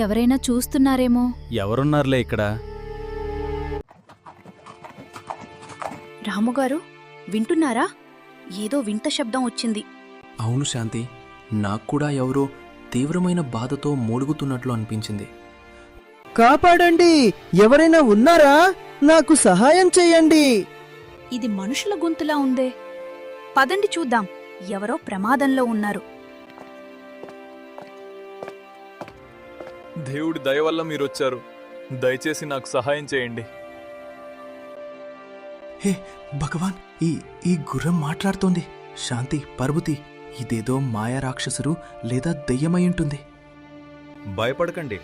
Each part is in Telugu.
ఎవరైనా చూస్తున్నారేమో. ఎవరున్నారులే ఇక్కడ. రాముగారు, వింటున్నారా? ఏదో వింత శబ్దం వచ్చింది. అవును శాంతి, నాక్కూడా ఎవరో తీవ్రమైన బాధతో మూలుగుతున్నట్లు అనిపించింది. కాపాడండి! ఎవరైనా ఉన్నారా? నాకు సహాయం చెయ్యండి! ఇది మనుషుల గొంతులా ఉందే. పదండి చూద్దాం. ఎవరో ప్రమాదంలో ఉన్నారు. దేవుడి దయ వల్ల మీరొచ్చారు. దయచేసి నాకు సహాయం చేయండి. హే భగవాన్, ఈ గుర్రం మాట్లాడుతోంది. శాంతి, పర్వతి, ఇదేదో మాయా రాక్షసుడు లేదా దెయ్యమై ఉంటుంది. భయపడకండి,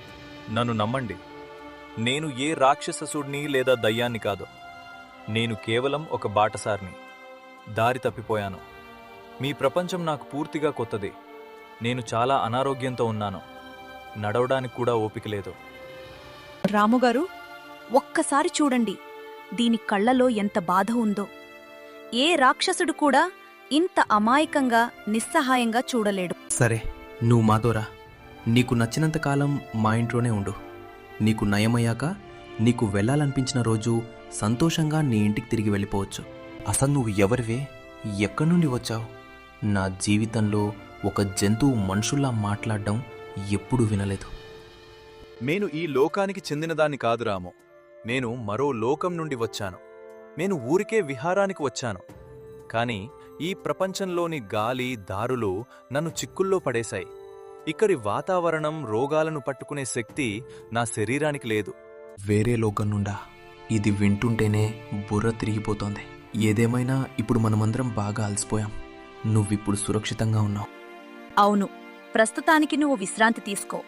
నన్ను నమ్మండి. నేను ఏ రాక్షససుడిని లేదా దయ్యాన్ని కాదు. నేను కేవలం ఒక బాటసారిని. దారి తప్పిపోయాను. మీ ప్రపంచం నాకు పూర్తిగా కొత్తది. నేను చాలా అనారోగ్యంతో ఉన్నాను. నడవడానికి కూడా ఓపిక లేదు. రాముగారు, ఒక్కసారి చూడండి. దీని కళ్ళలో ఎంత బాధ ఉందో. ఏ రాక్షసుడు కూడా ఇంత అమాయకంగా నిస్సహాయంగా చూడలేడు. సరే, నువ్వు మాతోరా. నీకు నచ్చినంతకాలం మా ఇంట్లోనే ఉండు. నీకు నయమయ్యాక నీకు వెళ్ళాలనిపించిన రోజు సంతోషంగా నీ ఇంటికి తిరిగి వెళ్ళిపోవచ్చు. అసలు నువ్వు ఎవరివే? ఎక్కడి నుండి వచ్చావు? నా జీవితంలో ఒక జంతువు మనుషుల్లా మాట్లాడడం ఎప్పుడూ వినలేదు. నేను ఈ లోకానికి చెందినదాన్ని కాదు రాము. నేను మరో లోకం నుండి వచ్చాను. నేను ఊరికే విహారానికి వచ్చాను. కాని ఈ ప్రపంచంలోని గాలి, దారులు నన్ను చిక్కుల్లో పడేశాయి. ఇక్కడి వాతావరణం, రోగాలను పట్టుకునే శక్తి నా శరీరానికి లేదు. వేరే లోకం నుండా? ఇది వింటుంటేనే బుర్ర తిరిగిపోతోంది. ఏదేమైనా ఇప్పుడు మనమందరం బాగా అలసిపోయాం. నువ్విప్పుడు సురక్షితంగా ఉన్నావు. అవును, ప్రస్తుతానికి నువ్వు విశ్రాంతి తీసుకో.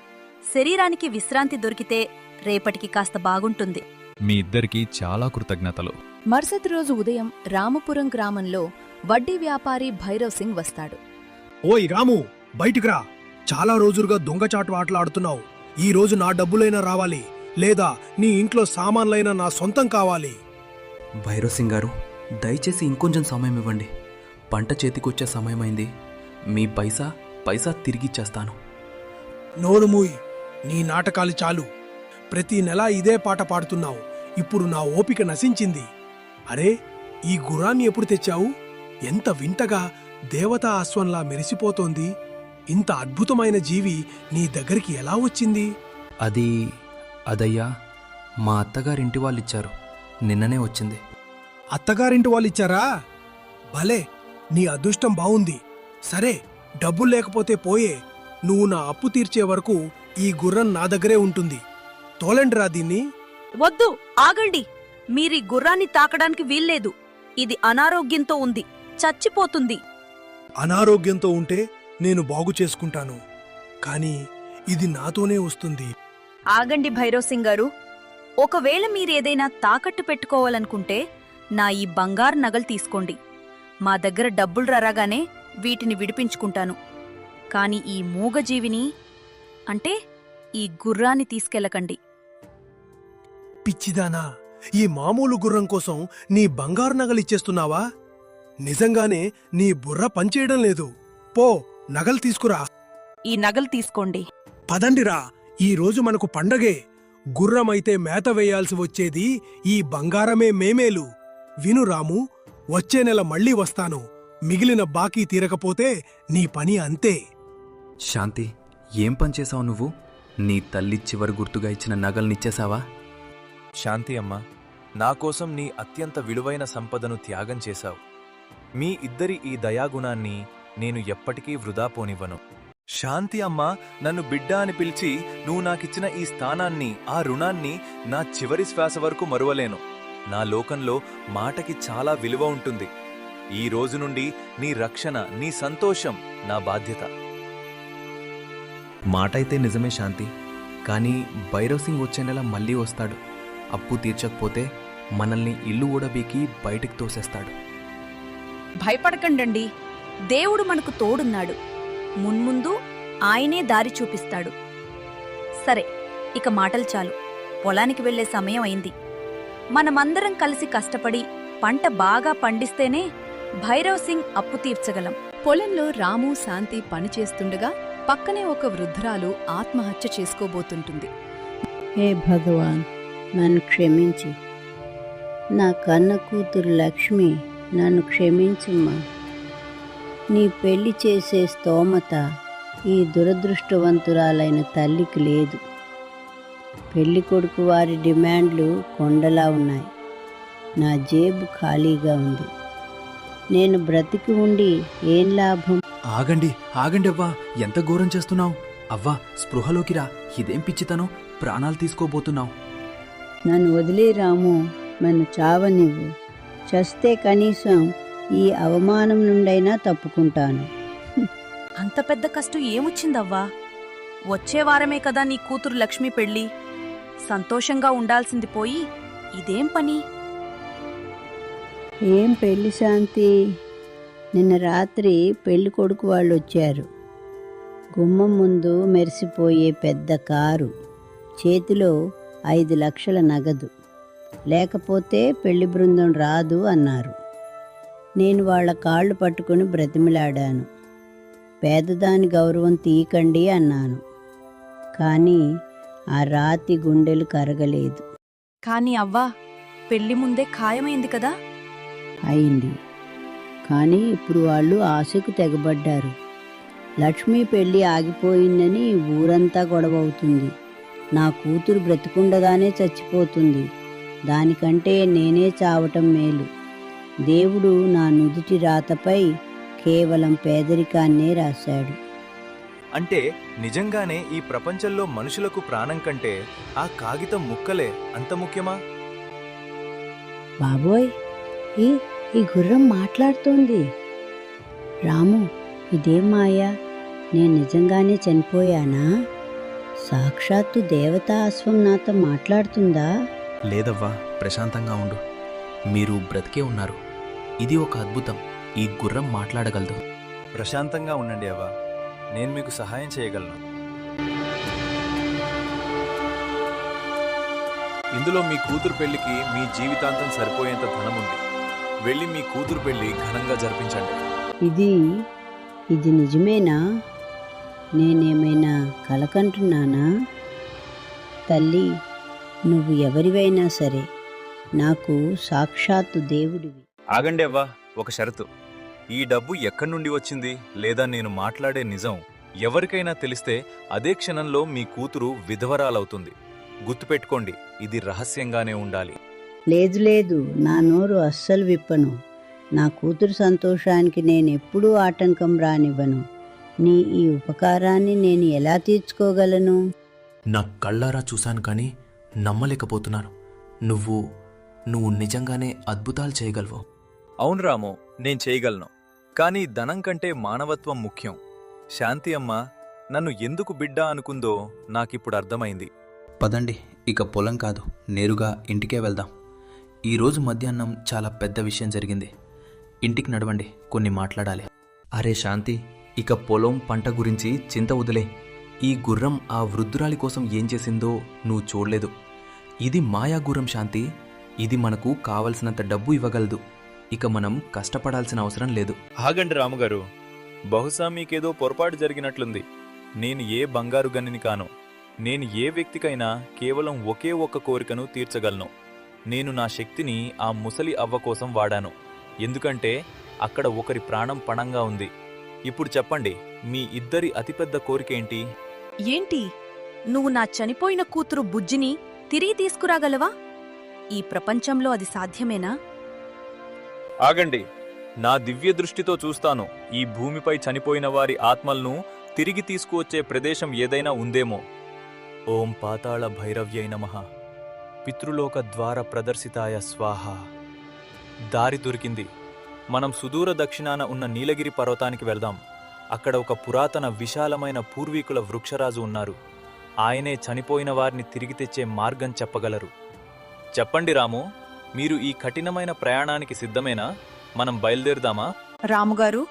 శరీరానికి విశ్రాంతి దొరికితే రేపటికి కాస్త బాగుంటుంది. మీ ఇద్దరికీ చాలా కృతజ్ఞతలు. మరుసటి రోజు ఉదయం రామపురం గ్రామంలో వడ్డీ వ్యాపారి భైరవ్ సింగ్ వస్తాడు. ఓయ్ రాము, బయటికి రా. చాలా రోజులుగా దొంగచాటు ఆటలాడుతున్నావు. ఈ రోజు నా డబ్బులైనా రావాలి, లేదా నీ ఇంట్లో సామాన్లైనా నా సొంతం కావాలి. భైరవ్ సింగ్ గారు, దయచేసి ఇంకొంచెం సమయం ఇవ్వండి. పంట చేతికొచ్చే సమయమైంది. మీ పైసా తిరిగిచ్చేస్తాను. నోరుమూయి, నీ నాటకాలు చాలు. ప్రతి నెలా ఇదే పాట పాడుతున్నావు. ఇప్పుడు నా ఓపిక నశించింది. అరే, ఈ గుర్రాన్ని ఎప్పుడు తెచ్చావు? ఎంత వింతగా దేవతా అశ్వంలా మెరిసిపోతోంది. ఇంత అద్భుతమైన జీవి నీ దగ్గరికి ఎలా వచ్చింది? అదయ్యా, మా అత్తగారింటి వాళ్ళిచ్చారు. నిన్ననే వచ్చింది. అత్తగారింటి వాళ్ళిచ్చారా? భలే, నీ అదృష్టం బావుంది. సరే, డబ్బులు లేకపోతే పోయే. నువ్వు నా అప్పు తీర్చే వరకు ఈ గుర్రం నా దగ్గరే ఉంటుంది. తోలండిరా దీన్ని. వద్దు, ఆగండి. మీరీ గుర్రాన్ని తాకడానికి వీల్లేదు. ఇది అనారోగ్యంతో ఉంది, చచ్చిపోతుంది. అనారోగ్యంతో ఉంటే నేను బాగు చేసుకుంటాను, కాని ఇది నాతోనే వస్తుంది. ఆగండి భైరవ్ సింగ్ గారు. ఒకవేళ మీరేదైనా తాకట్టు పెట్టుకోవాలనుకుంటే నా ఈ బంగారు నగలు తీసుకోండి. మా దగ్గర డబ్బులు రాగానే వీటిని విడిపించుకుంటాను. కాని ఈ మూగజీవిని, అంటే ఈ గుర్రాన్ని తీసుకెళ్లకండి. పిచ్చిదానా, ఈ మామూలు గుర్రం కోసం నీ బంగారు నగలిచ్చేస్తున్నావా? నిజంగానే నీ బుర్ర పనిచేయడం లేదు. పో, నగలు తీసుకురా. ఈ నగలు తీసుకోండి. పదండిరా, ఈ రోజు మనకు పండగే. గుర్రమైతే మేత వేయాల్సి వచ్చేది ఈ బంగారమే మేమేలు. విను రాము, వచ్చే నెల మళ్ళీ వస్తాను. మిగిలిన బాకీ తీరకపోతే నీ పని అంతే. శాంతి, ఏం పని చేశావు నువ్వు? నీ తల్లి చివరి గుర్తుగా ఇచ్చిన నగల్నిచ్చేశావా? శాంతి అమ్మా, నాకోసం నీ అత్యంత విలువైన సంపదను త్యాగం చేశావు. మీ ఇద్దరి ఈ దయాగుణాన్ని నేను ఎప్పటికీ వృధా పోనివ్వను. శాంతి అమ్మా, నన్ను బిడ్డ అని పిలిచి నువ్వు నాకిచ్చిన ఈ స్థానాన్ని, ఆ రుణాన్ని నా చివరి శ్వాస వరకు మరువలేను. నా లోకంలో మాటకి చాలా విలువ ఉంటుంది. ఈ రోజు నుండి నీ రక్షణ, నీ సంతోషం నా బాధ్యత. మాటైతే నిజమే శాంతి, కానీ భైరవ్ సింగ్ వచ్చే నెల మళ్ళీ వస్తాడు. అప్పు తీర్చకపోతే మనల్ని ఇల్లు ఊడబీకి బయటికి తోసేస్తాడు. భయపడకండండి, దేవుడు మనకు తోడున్నాడు. మున్ముందు ఆయనే దారి చూపిస్తాడు. సరే, ఇక మాటలు చాలు. పొలానికి వెళ్లే సమయం అయింది. మనమందరం కలిసి కష్టపడి పంట బాగా పండిస్తేనే భైరవ్ సింగ్ అప్పు తీర్చగలం. పొలంలో రాము శాంతి పనిచేస్తుండగా పక్కనే ఒక వృద్ధురాలు ఆత్మహత్య చేసుకోబోతుంటుంది. హే భగవాన్, నన్ను క్షమించు. నా కన్న కూతురు లక్ష్మి, నన్ను క్షమించుమ్మా. నీ పెళ్లి చేసే స్తోమత ఈ దురదృష్టవంతురాలైన తల్లికి లేదు. పెళ్లి కొడుకు వారి డిమాండ్లు కొండలా ఉన్నాయి. నా జేబు ఖాళీగా ఉంది. నేను బ్రతికి ఉండి ఏం లాభం? ఆగండి ఆగండి అవ్వా, ఎంత ఘోరం చేస్తున్నావు? అవ్వా, స్పృహలోకి రా. ఇదేం పిచ్చితనం? ప్రాణాలు తీసుకోబోతున్నావు. నన్ను వదిలే రాము, నన్ను చావనివ్వు. చస్తే కనీసం ఈ అవమానం నుండైనా తప్పుకుంటాను. అంత పెద్ద కష్టం ఏమొచ్చిందవ్వా? వచ్చే వారమే కదా నీ కూతురు లక్ష్మి పెళ్ళి. సంతోషంగా ఉండాల్సింది పోయి ఇదేం పని? ఏం పెళ్లి శాంతి? నిన్న రాత్రి పెళ్లి కొడుకు వాళ్ళు వచ్చారు. గుమ్మం ముందు మెరిసిపోయే పెద్ద కారు, చేతిలో 5 లక్షల నగదు. లేకపోతే పెళ్లి బృందం రాదు అన్నారు. నేను వాళ్ళ కాళ్ళు పట్టుకుని బ్రతిమిలాడాను. పేదదాని గౌరవం తీయకండి అన్నాను. కానీ ఆ రాతి గుండెలు కరగలేదు. కాని అవ్వా, పెళ్లి ముందే ఖాయమైంది కదా? అయింది. కానీ ఇప్పుడు వాళ్ళు ఆశకు తెగబడ్డారు. లక్ష్మి పెళ్ళి ఆగిపోయిందని ఊరంతా గొడవ అవుతుంది. నా కూతురు బ్రతికుండగానే చచ్చిపోతుంది. దానికంటే నేనే చావటం మేలు. దేవుడు నా నుదుటి రాతపై కేవలం పేదరికాన్నే రాశాడు. అంటే నిజంగానే ఈ ప్రపంచంలో మనుషులకు ప్రాణం కంటే ఆ కాగితం ముక్కలే అంత ముఖ్యమా? బాబోయ్, ఈ గుర్రం మాట్లాడుతోంది. రాము, ఇదేం మాయా? నేను నిజంగానే చనిపోయానా? సాక్షాత్తు దేవతా అశ్వం నాతో మాట్లాడుతుందా? లేదవ్వా, ప్రశాంతంగా ఉండు. మీరు బ్రతికే ఉన్నారు. ఇది ఒక అద్భుతం. ఈ గుర్రం మాట్లాడగలదు. ప్రశాంతంగా ఉండండి అవ్వ, నేను మీకు సహాయం చేయగలను. ఇందులో మీ కూతురు పెళ్లికి మీ జీవితాంతం సరిపోయేంత ధనముంది. వెళ్ళి మీ కూతురు పెళ్లి ఘనంగా జరిపించండి. ఇది నిజమేనా? నేనేమైనా కలకంటున్నానా? తల్లి, నువ్వు ఎవరివైనా సరే నాకు సాక్షాత్తు దేవుడివి. ఆగండి అవ్వ, ఒక షరతు. ఈ డబ్బు ఎక్కడి నుండి వచ్చింది లేదా నేను మాట్లాడే నిజం ఎవరికైనా తెలిస్తే అదే క్షణంలో మీ కూతురు విధవరాలవుతుంది. గుర్తుపెట్టుకోండి, ఇది రహస్యంగానే ఉండాలి. లేదు, నా నోరు అస్సలు విప్పను. నా కూతురు సంతోషానికి నేనెప్పుడూ ఆటంకం రానివ్వను. నీ ఈ ఉపకారాన్ని నేను ఎలా తీర్చుకోగలను? నా కళ్ళారా చూశాను కానీ నమ్మలేకపోతున్నాను. నువ్వు నిజంగానే అద్భుతాలు చేయగలవు. అవును రాము, నేను చేయగలను. కానీ ధనం కంటే మానవత్వం ముఖ్యం. శాంతి అమ్మ నన్ను ఎందుకు బిడ్డ అనుకుందో నాకిప్పుడు అర్థమైంది. పదండి, ఇక పొలం కాదు, నేరుగా ఇంటికే వెళ్దాం. ఈరోజు మధ్యాహ్నం చాలా పెద్ద విషయం జరిగింది. ఇంటికి నడవండి, కొన్ని మాట్లాడాలి. అరే శాంతి, ఇక పొలం పంట గురించి చింత వదిలే. ఈ గుర్రం ఆ వృద్ధురాలి కోసం ఏం చేసిందో నువ్వు చూడలేదు. ఇది మాయా గుర్రం శాంతి. ఇది మనకు కావలసినంత డబ్బు ఇవ్వగలదు. ఇక మనం కష్టపడాల్సిన అవసరం లేదు. ఆగండి రాముగారు, బహుశా మీకేదో పొరపాటు జరిగినట్లుంది. నేను ఏ బంగారు గనిని కాను. నేను ఏ వ్యక్తికైనా కేవలం ఒకే ఒక్క కోరికను తీర్చగలను. నేను నా శక్తిని ఆ ముసలి అవ్వ కోసం వాడాను. ఎందుకంటే అక్కడ ఒకరి ప్రాణం పణంగా ఉంది. ఇప్పుడు చెప్పండి, మీ ఇద్దరి అతిపెద్ద కోరికేంటి? ఏంటి, నువ్వు నా చనిపోయిన కూతురు బుజ్జిని తిరిగి తీసుకురాగలవా? ఈ ప్రపంచంలో అది సాధ్యమేనా? ఆగండి, నా దివ్య దృష్టితో చూస్తాను. ఈ భూమిపై చనిపోయిన వారి ఆత్మలను తిరిగి తీసుకువచ్చే ప్రదేశం ఏదైనా ఉందేమో. ఓం పాతాళ భైరవ్యై నమః. పితృలోక ద్వార ప్రదర్శితాయ స్వాహ. దారి దొరికింది. మనం సుదూర దక్షిణాన ఉన్న నీలగిరి పర్వతానికి వెళ్దాం. అక్కడ ఒక పురాతన విశాలమైన పూర్వీకుల వృక్షరాజు ఉన్నారు. ఆయనే చనిపోయిన వారిని తిరిగి తెచ్చే మార్గం చెప్పగలరు. చెప్పండి రాము, మీరు ఈ కఠినమైన ప్రయాణానికి సిద్ధమేనా? మనం బయలుదేరుదామా? రాముగారు,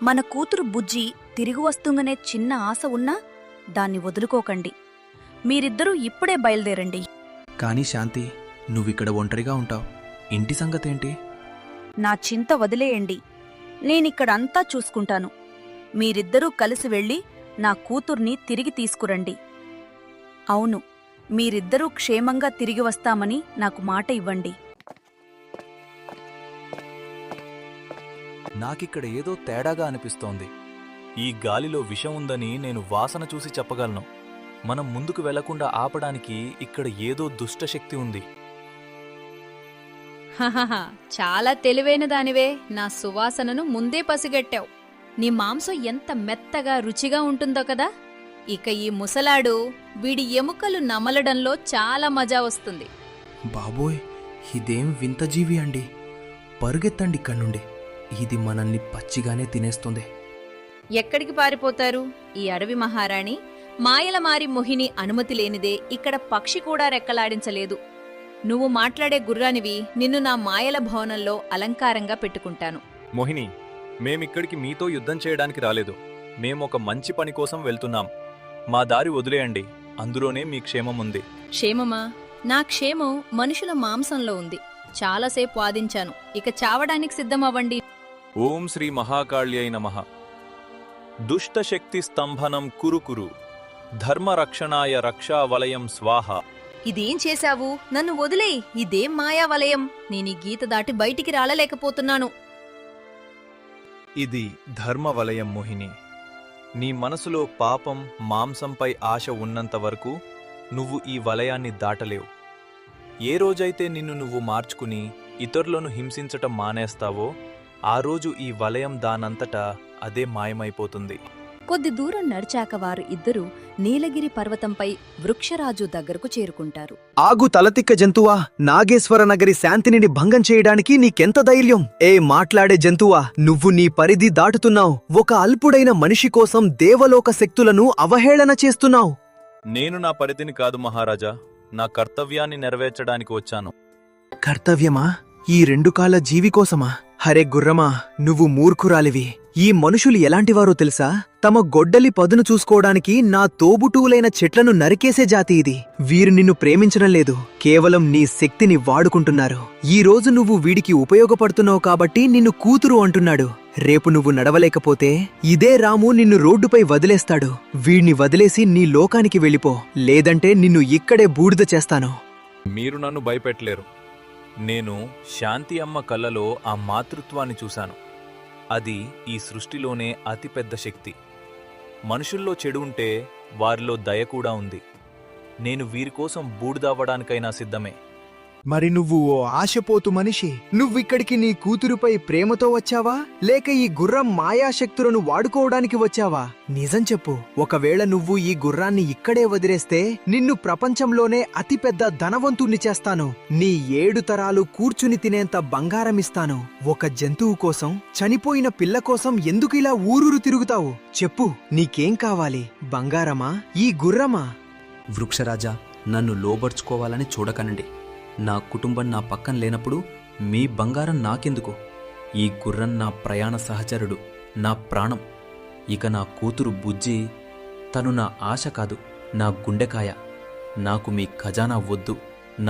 మన కూతురు బుజ్జి తిరిగి వస్తుందనే చిన్న ఆశ ఉన్నా దాన్ని వదులుకోకండి. మీరిద్దరూ ఇప్పుడే బయలుదేరండి. కానీ శాంతి, నువ్విక్కడ ఒంటరిగా ఉంటావు. ఇంటి సంగతేంటి? నా చింత వదిలేయండి. నేనిక్కడంతా చూసుకుంటాను. మీరిద్దరూ కలిసి వెళ్ళి నా కూతుర్ని తిరిగి తీసుకురండి. అవును, మీరిద్దరూ క్షేమంగా తిరిగి వస్తామని నాకు మాట ఇవ్వండి. నాకిక్కడ ఏదో తేడాగా అనిపిస్తోంది. ఈ గాలిలో విషం ఉందని నేను వాసన చూసి చెప్పగలను. మనం ముందుకు వెళ్లకుండా ఆపడానికి ఇక్కడ ఏదో దుష్టశక్తి ఉంది. హహహ, చాలా తెలివైన దానివే. నా సువాసనను ముందే పసిగట్టావు. నీ మాంసం ఎంత మెత్తగా రుచిగా ఉంటుందో కదా. ఇక ఈ ముసలాడు వీడి ఎముకలు నమలడంలో చాలా మజా వస్తుంది. బాబోయ్, ఇదేం వింత జీవి అండి. పరుగెత్తండి ఇక్కడి నుండి. ఇది మనల్ని పచ్చిగానే తినేస్తుంది. ఎక్కడికి పారిపోతారు? ఈ అడవి మహారాణి మాయలమారి మొహిని అనుమతి లేనిదే ఇక్కడ పక్షి కూడా రెక్కలాడించలేదు. నువ్వు మాట్లాడే గుర్రానివి. నిన్ను నా మాయల భవనంలో అలంకారంగా పెట్టుకుంటాను. మోహిని, మేమిక్కడికి మీతో యుద్ధం చేయడానికి రాలేదు. మేమొక మంచి పని కోసం వెళ్తున్నాం. మా దారి వదిలేయండి. అందులోనే మీ క్షేమం ఉంది. క్షేమమా? నా క్షేమం మనుషుల మాంసంలో ఉంది. చాలాసేపు వాదించాను. ఇక చావడానికి సిద్ధమవ్వండి. ఓం శ్రీ మహాకాళ్యై నమః. దుష్టశక్తి స్తంభనం కురుకురు, ధర్మరక్షణాయ రక్షావలయం స్వాహ. ఇదేం చేశావు? నన్ను వదిలేయ్. ఇదేం మాయావలయం? నేనీ గీత దాటి బయటికి రాలలేకపోతున్నాను. ఇది ధర్మవలయం మోహిని. నీ మనసులో పాపం, మాంసంపై ఆశ ఉన్నంతవరకు నువ్వు ఈ వలయాన్ని దాటలేవు. ఏ రోజైతే నిన్ను నువ్వు మార్చుకుని ఇతరులను హింసించటం మానేస్తావో ఆ రోజు ఈ వలయం దానంతటా అదే మాయమైపోతుంది. కొద్ది దూరం నడిచాక వారు ఇద్దరూ నీలగిరి పర్వతంపై వృక్షరాజు దగ్గరకు చేరుకుంటారు. ఆగు తలతిక్క జంతువా! నాగేశ్వర నగరి శాంతిని భంగం చేయడానికి నీకెంత ధైర్యం? మాట్లాడే జంతువా, నువ్వు నీ పరిధి దాటుతున్నావు. ఒక అల్పుడైన మనిషి కోసం దేవలోక శక్తులను అవహేళన చేస్తున్నావు. నేను నా పరిధిని కాదు మహారాజా, నా కర్తవ్యాన్ని నెరవేర్చడానికి వచ్చాను. కర్తవ్యమా? ఈ 2 కాళ్ళ జీవి కోసమా? హరే గుర్రమా, నువ్వు మూర్ఖురాలివి. ఈ మనుషులు ఎలాంటివారో తెలుసా? తమ గొడ్డలి పదును చూసుకోవడానికి నా తోబుటూలైన చెట్లను నరికేసే జాతి ఇది. వీరు నిన్ను ప్రేమించడం లేదు, కేవలం నీ శక్తిని వాడుకుంటున్నారు. ఈ రోజు నువ్వు వీడికి ఉపయోగపడుతున్నావు కాబట్టి నిన్ను కూతురు అంటున్నాడు. రేపు నువ్వు నడవలేకపోతే ఇదే రాము నిన్ను రోడ్డుపై వదిలేస్తాడు. వీణ్ణి వదిలేసి నీ లోకానికి వెళ్ళిపో, లేదంటే నిన్ను ఇక్కడే బూడిద చేస్తాను. మీరు నన్ను భయపెట్టలేరు. నేను శాంతి అమ్మ కళ్ళలో ఆ మాతృత్వాన్ని చూశాను. అది ఈ సృష్టిలోనే అతిపెద్ద శక్తి. మనుషుల్లో చెడు ఉంటే వారిలో దయ కూడా ఉంది. నేను వీరికోసం బూడిదవ్వడానికైనా సిద్ధమే. మరి నువ్వు ఓ ఆశపోతు మనిషి. నువ్విక్కడికి నీ కూతురుపై ప్రేమతో వచ్చావా, లేక ఈ గుర్రం మాయాశక్తులను వాడుకోవడానికి వచ్చావా? నిజం చెప్పు. ఒకవేళ నువ్వు ఈ గుర్రాన్ని ఇక్కడే వదిలేస్తే నిన్ను ప్రపంచంలోనే అతిపెద్ద ధనవంతుణ్ణి చేస్తాను. నీ 7 తరాలు కూర్చుని తినేంత బంగారమిస్తాను. ఒక జంతువు కోసం, చనిపోయిన పిల్ల కోసం ఎందుకిలా ఊరూరు తిరుగుతావు? చెప్పు, నీకేం కావాలి? బంగారమా, ఈ గుర్రమా? వృక్షరాజా, నన్ను లోబర్చుకోవాలని చూడకనండి. నా కుటుంబం నా పక్కన లేనప్పుడు మీ బంగారం నాకెందుకు? ఈ గుర్రం నా ప్రయాణ సహచరుడు, నా ప్రాణం. ఇక నా కూతురు బుజ్జి, తను నా ఆశ కాదు, నా గుండెకాయ. నాకు మీ ఖజానా వద్దు.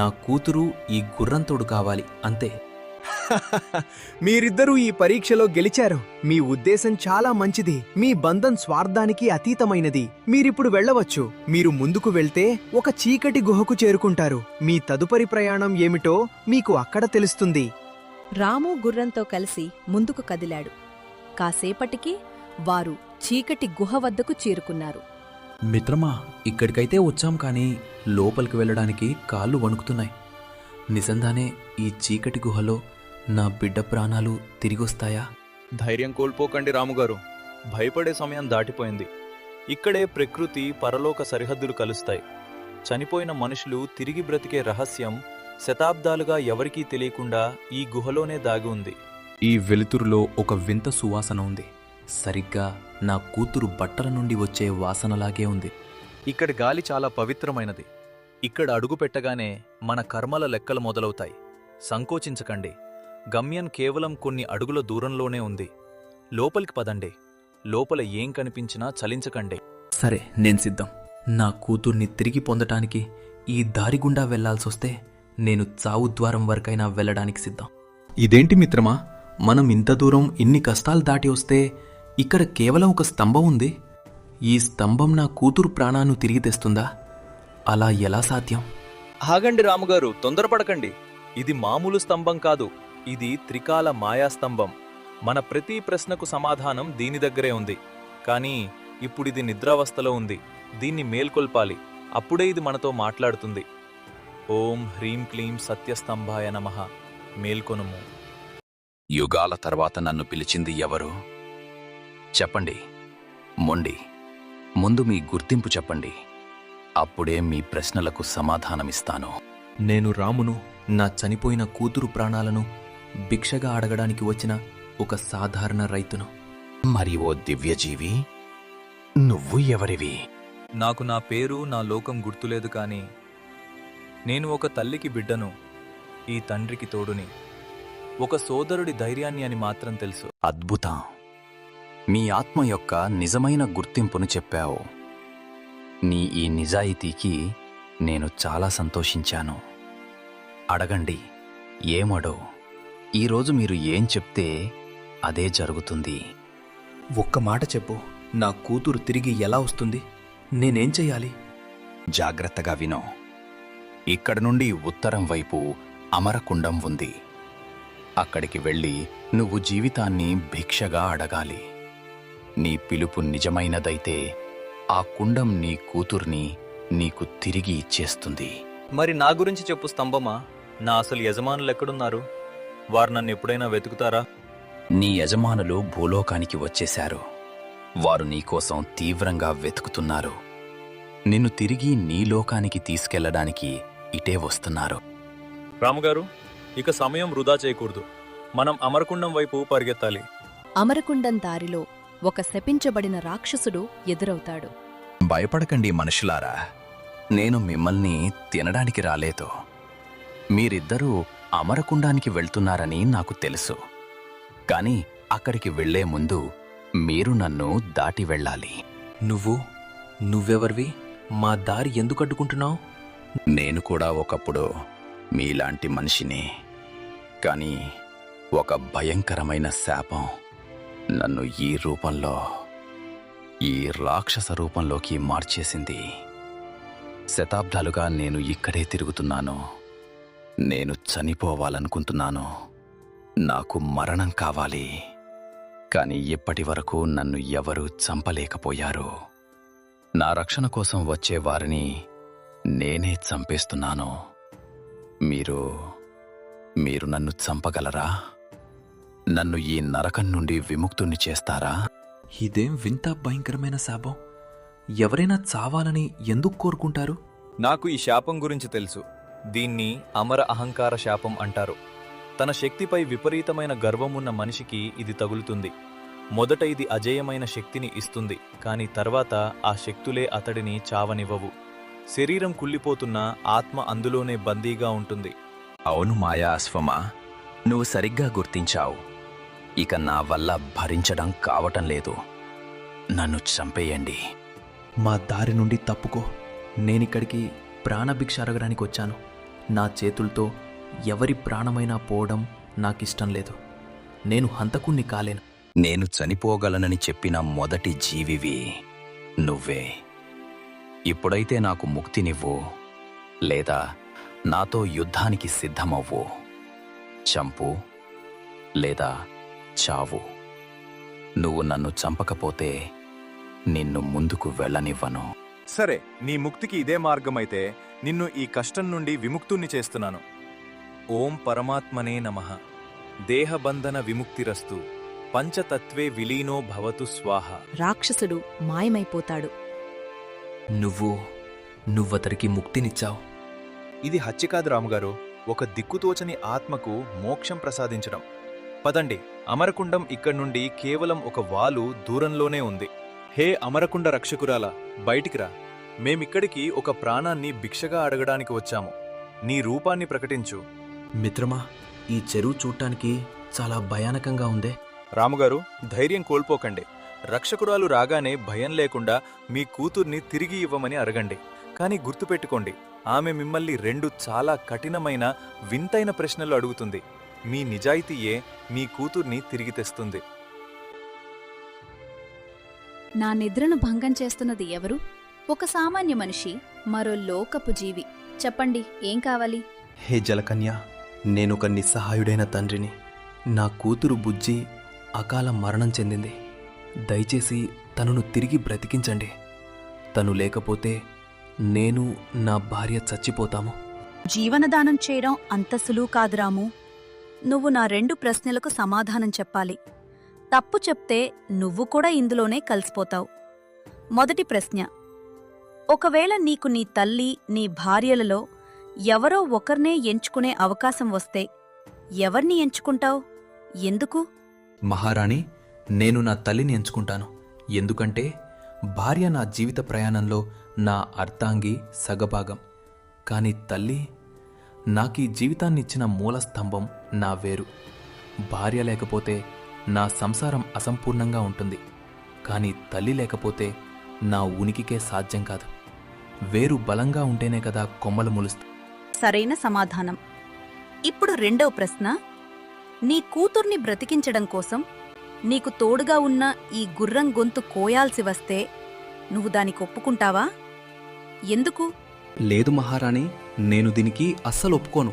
నా కూతురు ఈ గుర్రంతోడు కావాలి, అంతే. మీరిద్దరూ ఈ పరీక్షలో గెలిచారు. మీ ఉద్దేశం చాలా మంచిది. మీ బంధం స్వార్థానికి అతీతమైనది. మీరిప్పుడు వెళ్ళవచ్చు. మీరు ముందుకు వెళ్తే ఒక చీకటి గుహకు చేరుకుంటారు. మీ తదుపరి ప్రయాణం ఏమిటో మీకు అక్కడ తెలుస్తుంది. రాము గుర్రంతో కలిసి ముందుకు కదిలాడు. కాసేపటికి వారు చీకటి గుహ వద్దకు చేరుకున్నారు. మిత్రమా, ఇక్కడికైతే వచ్చాం కానీ లోపలికి వెళ్ళడానికి కాళ్ళు వణుకుతున్నాయి. నిజంగానే ఈ చీకటి గుహలో నా బిడ్డ ప్రాణాలు తిరిగొస్తాయా? ధైర్యం కోల్పోకండి రాముగారు. భయపడే సమయం దాటిపోయింది. ఇక్కడే ప్రకృతి, పరలోక సరిహద్దులు కలుస్తాయి. చనిపోయిన మనుషులు తిరిగి బ్రతికే రహస్యం శతాబ్దాలుగా ఎవరికీ తెలియకుండా ఈ గుహలోనే దాగి ఉంది. ఈ వెలుతురులో ఒక వింత సువాసన ఉంది. సరిగ్గా నా కూతురు బట్టల నుండి వచ్చే వాసనలాగే ఉంది. ఇక్కడి గాలి చాలా పవిత్రమైనది. ఇక్కడ అడుగు పెట్టగానే మన కర్మల లెక్కలు మొదలవుతాయి. సంకోచించకండి. గమ్యం కేవలం కొన్ని అడుగుల దూరంలోనే ఉంది. లోపలికి పదండి. లోపల ఏం కనిపించినా చలించకండి. సరే, నేను సిద్ధం. నా కూతుర్ని తిరిగి పొందటానికి ఈ దారి గుండా వెళ్లాల్సొస్తే నేను చావు ద్వారం వరకైనా వెళ్ళడానికి సిద్ధం. ఇదేంటి మిత్రమా, మనం ఇంత దూరం ఇన్ని కష్టాలు దాటి వస్తే ఇక్కడ కేవలం ఒక స్తంభం ఉంది. ఈ స్తంభం నా కూతురు ప్రాణాన్ని తిరిగి తెస్తుందా? అలా ఎలా సాధ్యం? ఆగండి రాముగారు, తొందరపడకండి. ఇది మామూలు స్తంభం కాదు, ఇది త్రికాల మాయాస్తంభం. మన ప్రతి ప్రశ్నకు సమాధానం దీని దగ్గరే ఉంది. కానీ ఇప్పుడిది నిద్రావస్థలో ఉంది. దీన్ని మేల్కొల్పాలి. అప్పుడే ఇది మనతో మాట్లాడుతుంది. ఓం హ్రీం క్లీం సత్యస్తంభాయ నమః. మేల్కొనుము. యుగాల తర్వాత నన్ను పిలిచింది ఎవరు? చెప్పండి. మొండి, ముందు మీ గుర్తింపు చెప్పండి. అప్పుడే మీ ప్రశ్నలకు సమాధానమిస్తాను. నేను రామును, నా చనిపోయిన కూతురు ప్రాణాలను భిక్షగా అడగడానికి వచ్చిన ఒక సాధారణ రైతును. మరి ఓ దివ్యజీవి, నువ్వు ఎవరివి? నాకు నా పేరు, నా లోకం గుర్తులేదు, కాని నేను ఒక తల్లికి బిడ్డను, ఈ తండ్రికి తోడుని, ఒక సోదరుడి ధైర్యాన్ని అని మాత్రం తెలుసు. అద్భుతం. మీ ఆత్మ యొక్క నిజమైన గుర్తింపును చెప్పావు. నీ ఈ నిజాయితీకి నేను చాలా సంతోషించాను. అడగండి, ఏమడో. ఈరోజు మీరు ఏం చెప్తే అదే జరుగుతుంది. ఒక్క మాట చెప్పు, నా కూతురు తిరిగి ఎలా వస్తుంది? నేనేం చెయ్యాలి? జాగ్రత్తగా వినో. ఇక్కడ నుండి ఉత్తరం వైపు అమరకుండం ఉంది. అక్కడికి వెళ్ళి నువ్వు జీవితాన్ని భిక్షగా అడగాలి. నీ పిలుపు నిజమైనదైతే ఆ కుండం నీ కూతుర్ని నీకు తిరిగి ఇచ్చేస్తుంది. మరి నా గురించి చెప్పు స్తంభమా. నా అసలు యజమానులు ఎక్కడున్నారు? వారు నన్ను ఎప్పుడైనా వెతుకుతారా? నీ యజమానులు భూలోకానికి వచ్చేశారు. వారు నీకోసం తీవ్రంగా వెతుకుతున్నారు. నిన్ను తిరిగి నీ లోకానికి తీసుకెళ్లడానికి ఇటే వస్తున్నారు. రాముగారు, ఇక సమయం వృధా చేయకూడదు. మనం అమరకుండం వైపు పరిగెత్తాలి. అమరకుండం దారిలో ఒక శపించబడిన రాక్షసుడు ఎదురవుతాడు. భయపడకండి మనుషులారా, నేను మిమ్మల్ని తినడానికి రాలేదు. మీరిద్దరూ అమరకుండానికి వెళ్తున్నారని నాకు తెలుసు. కాని అక్కడికి వెళ్లే ముందు మీరు నన్ను దాటి వెళ్ళాలి. నువ్వెవర్వి? మా దారి ఎందుకు అడ్డుకుంటున్నావు? నేను కూడా ఒకప్పుడు మీలాంటి మనిషిని. కాని ఒక భయంకరమైన శాపం నన్ను ఈ రూపంలో, ఈ రాక్షస రూపంలోకి మార్చేసింది. శతాబ్దాలుగా నేను ఇక్కడే తిరుగుతున్నాను. నేను చనిపోవాలనుకుంటున్నాను. నాకు మరణం కావాలి. కాని ఇప్పటి వరకు నన్ను ఎవరూ చంపలేకపోయారు. నా రక్షణ కోసం వచ్చే వారిని నేనే చంపేస్తున్నాను. మీరు నన్ను చంపగలరా? నన్ను ఈ నరకం నుండి విముక్తుణ్ణి చేస్తారా? ఇదేం వింత భయంకరమైన శాపం! ఎవరైనా చావాలని ఎందుకు కోరుకుంటారు? నాకు ఈ శాపం గురించి తెలుసు. దీన్ని అమర అహంకార శాపం అంటారు. తన శక్తిపై విపరీతమైన గర్వమున్న మనిషికి ఇది తగులుతుంది. మొదట ఇది అజేయమైన శక్తిని ఇస్తుంది, కాని తర్వాత ఆ శక్తులే అతడిని చావనివ్వవు. శరీరం కుళ్ళిపోతున్నా ఆత్మ అందులోనే బందీగా ఉంటుంది. అవును మాయా అశ్వమా, నువ్వు సరిగ్గా గుర్తించావు. ఇక నా వల్ల భరించడం కావటం లేదు. నన్ను చంపేయండి. మా దారి నుండి తప్పుకో. నేనిక్కడికి ప్రాణభిక్ష అడగడానికి వచ్చాను. నా చేతులతో ఎవరి ప్రాణమైనా పోవడం నాకిష్టం లేదు. నేను హంతకుణ్ణి కాలేను. నేను చనిపోగలనని చెప్పిన మొదటి జీవివి నువ్వే. ఇప్పుడైతే నాకు ముక్తినివ్వు, లేదా నాతో యుద్ధానికి సిద్ధమవ్వు. చంపు లేదా చావు. నువ్వు నన్ను చంపకపోతే నిన్ను ముందుకు వెళ్ళనివ్వను. సరే, నీ ముక్తికి ఇదే మార్గమైతే నిన్ను ఈ కష్టం నుండి విముక్తుణ్ణి చేస్తున్నాను. ఓం పరమాత్మనే నమః. దేహబంధన విముక్తిరస్తు. పంచతత్వే విలీనో భవతు స్వాహ. రాక్షసుడు మాయమైపోతాడు. నువ్వతరికి ముక్తినిచ్చావు. ఇది హత్య కాదు రాముగారు, ఒక దిక్కుతోచని ఆత్మకు మోక్షం ప్రసాదించడం. పదండి, అమరకుండం ఇక్కడి నుండి కేవలం ఒక వాలు దూరంలోనే ఉంది. హే అమరకుండ రక్షకురాలా, బయటికి రా. మేమిక్కడికి ఒక ప్రాణాన్ని భిక్షగా అడగడానికి వచ్చాము. నీ రూపాన్ని ప్రకటించు. మిత్రమా, ఈ చెరువు చూడటానికి చాలా భయానకంగా ఉందే. రాముగారు, ధైర్యం కోల్పోకండి. రక్షకురాలు రాగానే భయం లేకుండా మీ కూతుర్ని తిరిగి ఇవ్వమని అడగండి. కానీ గుర్తుపెట్టుకోండి, ఆమె మిమ్మల్ని 2 చాలా కఠినమైన వింతైన ప్రశ్నలు అడుగుతుంది. మీ నిజాయితీయే మీ కూతుర్ని తిరిగి తెస్తుంది. నా నిద్రను భంగం చేస్తున్నది ఎవరు? ఒక సామాన్య మనిషి, మరో లోకపు జీవి. చెప్పండి, ఏం కావాలి? హే జలకన్య, నేనొక నిస్సహాయుడైన తండ్రిని. నా కూతురు బుజ్జి అకాల మరణం చెందింది. దయచేసి తనను తిరిగి బ్రతికించండి. తను లేకపోతే నేను, నా భార్య చచ్చిపోతాము. జీవనదానం చేయడం అంత సులువు కాదు రాము. నువ్వు నా 2 ప్రశ్నలకు సమాధానం చెప్పాలి. తప్పు చెప్తే నువ్వు కూడా ఇందులోనే కలిసిపోతావు. మొదటి ప్రశ్న, ఒకవేళ నీకు నీ తల్లి, నీ భార్యలలో ఎవరో ఒకరినే ఎంచుకునే అవకాశం వస్తే ఎవర్ని ఎంచుకుంటావు? ఎందుకు? మహారాణి, నేను నా తల్లిని ఎంచుకుంటాను. ఎందుకంటే భార్య నా జీవిత ప్రయాణంలో నా అర్ధాంగి, సగభాగం. కాని తల్లి నాకీ జీవితాన్నిచ్చిన మూలస్తంభం, నా వేరు. భార్య లేకపోతే నా సంసారం అసంపూర్ణంగా ఉంటుంది. కాని తల్లి లేకపోతే నా ఉనికికే సాధ్యం కాదు. వేరు బలంగా ఉంటేనే కదా కొమ్మలు మొలుస్తాయి. సరైన సమాధానం. ఇప్పుడు 2వ ప్రశ్న, నీ కూతుర్ని బ్రతికించడం కోసం నీకు తోడుగా ఉన్న ఈ గుర్రం గొంతు కోయాల్సి వస్తే నువ్వు దానికి ఒప్పుకుంటావా? ఎందుకు? లేదు మహారాణి, నేను దీనికి అస్సలు ఒప్పుకోను.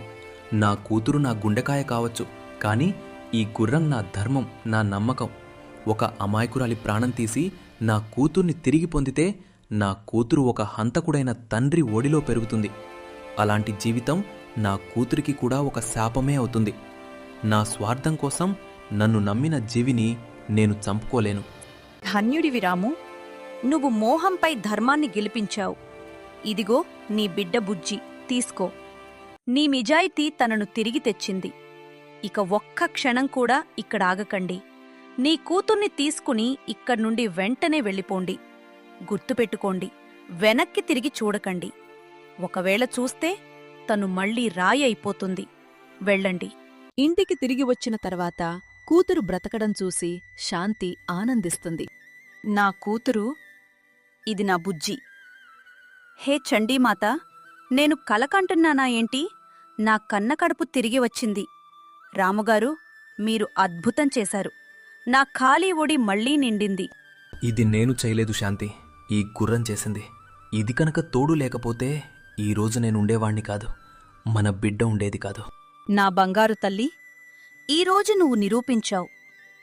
నా కూతురు నా గుండెకాయ కావచ్చు, కాని ఈ గుర్రం నా ధర్మం, నా నమ్మకం. ఒక అమాయకురాలి ప్రాణం తీసి నా కూతుర్ని తిరిగి పొందితే నా కూతురు ఒక హంతకుడైన తండ్రి ఒడిలో పెరుగుతుంది. అలాంటి జీవితం నా కూతురికి కూడా ఒక శాపమే అవుతుంది. నా స్వార్థం కోసం నన్ను నమ్మిన జీవిని నేను చంపుకోలేను. ధన్యుడివి రాము, నువ్వు మోహంపై ధర్మాన్ని గెలిపించావు. ఇదిగో నీ బిడ్డ బుజ్జి, తీసుకో. నీ నిజాయితీ తనను తిరిగి తెచ్చింది. ఇక ఒక్క క్షణం కూడా ఇక్కడాగకండి. నీ కూతుర్ని తీసుకుని ఇక్కడ్నుండి వెంటనే వెళ్ళిపోండి. గుర్తుపెట్టుకోండి, వెనక్కి తిరిగి చూడకండి. ఒకవేళ చూస్తే తను మళ్ళీ రాయి అయిపోతుంది. వెళ్ళండి. ఇంటికి తిరిగి వచ్చిన తర్వాత కూతురు బ్రతకడం చూసి శాంతి ఆనందిస్తుంది. నా కూతురు, ఇది నా బుజ్జి. హే చండీమాత, నేను కలకంటున్నానా ఏంటి? నా కన్నకడుపు తిరిగి వచ్చింది. రాముగారు, మీరు అద్భుతం చేశారు. నా ఖాళీ ఒడి మళ్లీ నిండింది. ఇది నేను చేయలేదు శాంతి, ఈ గుర్రం చేసింది. ఇది కనుక తోడు లేకపోతే ఈరోజు నేనుండేవాణ్ణి కాదు, మన బిడ్డ ఉండేది కాదు. నా బంగారు తల్లి, ఈరోజు నువ్వు నిరూపించావు.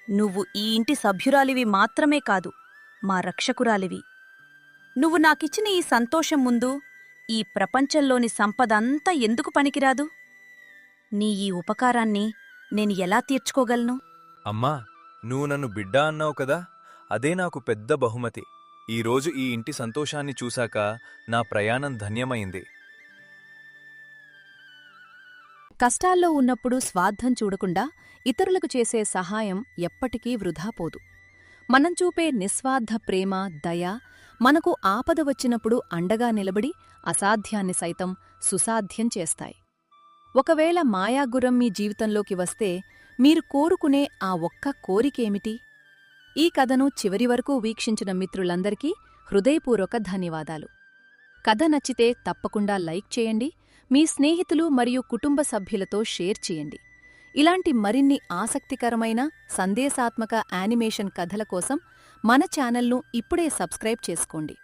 నువ్వు ఈ ఇంటి సభ్యురాలివి మాత్రమే కాదు, మా రక్షకురాలివి. నువ్వు నాకిచ్చిన ఈ సంతోషం ముందు ఈ ప్రపంచంలోని సంపదంతా ఎందుకు పనికిరాదు? నీ ఈ ఉపకారాన్ని నేను ఎలా తీర్చుకోగలను? అమ్మా, నువ్వు నన్ను బిడ్డ అన్నావు కదా, అదే నాకు పెద్ద బహుమతి. ఈరోజు ఈ ఇంటి సంతోషాన్ని చూశాక నా ప్రయాణం ధన్యమైంది. కష్టాల్లో ఉన్నప్పుడు స్వార్థం చూడకుండా ఇతరులకు చేసే సహాయం ఎప్పటికీ వృధా పోదు. మనం చూపే నిస్వార్థ ప్రేమ, దయ మనకు ఆపద వచ్చినప్పుడు అండగా నిలబడి అసాధ్యాన్ని సైతం సుసాధ్యం చేస్తాయి. ఒకవేళ మాయాగుర్రం మీ జీవితంలోకి వస్తే మీరు కోరుకునే ఆ ఒక్క కోరికేమిటి? ఈ కథను చివరి వరకు వీక్షించిన మిత్రులందరికీ హృదయపూర్వక ధన్యవాదాలు. కథ నచ్చితే తప్పకుండా లైక్ చేయండి, మీ స్నేహితులు మరియు కుటుంబ సభ్యులతో షేర్ చేయండి. ఇలాంటి మరిన్ని ఆసక్తికరమైన సందేశాత్మక యానిమేషన్ కథల కోసం మన ఛానల్ను ఇప్పుడే సబ్స్క్రైబ్ చేసుకోండి.